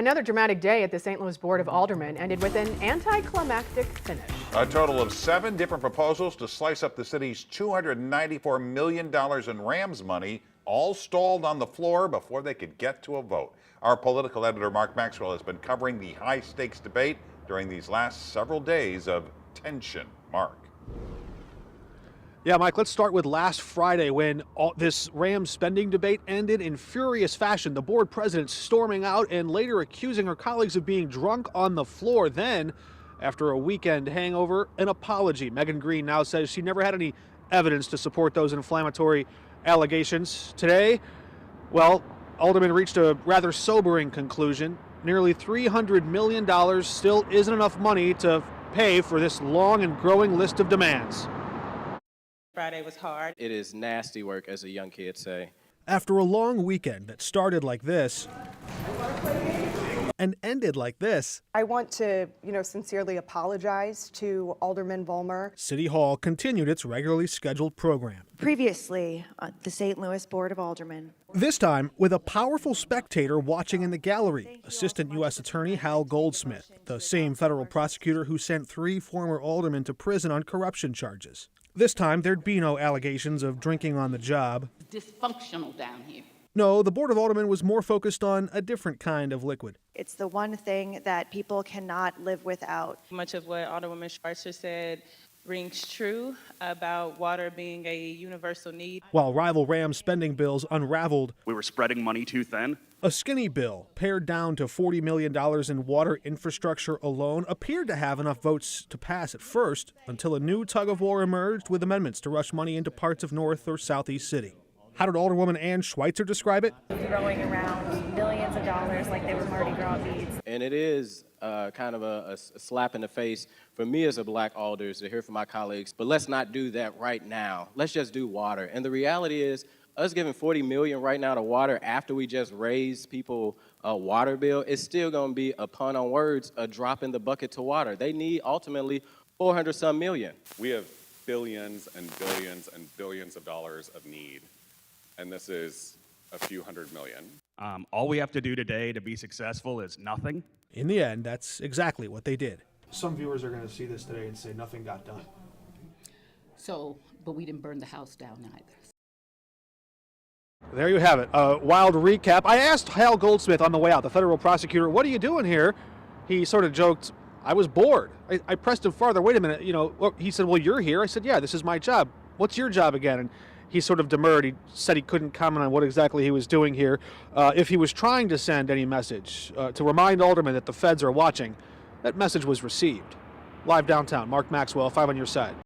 Another dramatic day at the St. Louis Board of Aldermen ended with an anticlimactic finish. A total of 7 different proposals to slice up the city's $294 million in Rams money all stalled on the floor before they could get to a vote. Our political editor Mark Maxwell has been covering the high-stakes debate during these last several days of tension. Mark. Yeah, Mike, let's start with last Friday when this Rams spending debate ended in furious fashion. The board president storming out and later accusing her colleagues of being drunk on the floor. Then, after a weekend hangover, an apology. Megan Green now says she never had any evidence to support those inflammatory allegations. Today, well, Aldermen reached a rather sobering conclusion. Nearly $300 million still isn't enough money to pay for this long and growing list of demands. Friday was hard. It is nasty work, as a young kid say. After a long weekend that started like this and ended like this, I want to, sincerely apologize to Alderman Vollmer. City Hall continued its regularly scheduled program. Previously, the St. Louis Board of Aldermen. This time with a powerful spectator watching in the gallery, Assistant U.S. Attorney Hal Goldsmith, the same federal prosecutor who sent 3 former aldermen to prison on corruption charges. This time, there'd be no allegations of drinking on the job. Dysfunctional down here. No, the Board of Aldermen was more focused on a different kind of liquid. It's the one thing that people cannot live without. Much of what Alderwoman Schweitzer said rings true about water being a universal need. While rival Rams spending bills unraveled, we were spreading money too thin. A skinny bill, pared down to $40 million in water infrastructure alone, appeared to have enough votes to pass at first, until a new tug-of-war emerged with amendments to rush money into parts of North or Southeast City. How did Alderwoman Ann Schweitzer describe it? Throwing around millions of dollars like they were Mardi Gras beads. And it is kind of a slap in the face for me as a black alder to hear from my colleagues, but let's not do that right now. Let's just do water. And the reality is, us giving $40 million right now to water after we just raised people a water bill is still going to be, a pun on words, a drop in the bucket to water. They need ultimately 400-some million. We have billions and billions and billions of dollars of need, and this is a few hundred million. All we have to do today to be successful is nothing. In the end, that's exactly what they did. Some viewers are going to see this today and say nothing got done. But we didn't burn the house down either. There you have it, a wild recap. I asked Hal Goldsmith on the way out, the federal prosecutor, what are you doing here? He sort of joked, I was bored. I pressed him farther, wait a minute, he said, well, you're here. I said, yeah, this is my job. What's your job again? And he sort of demurred. He said he couldn't comment on what exactly he was doing here. If he was trying to send any message to remind aldermen that the feds are watching, that message was received. Live downtown, Mark Maxwell, 5 on your side.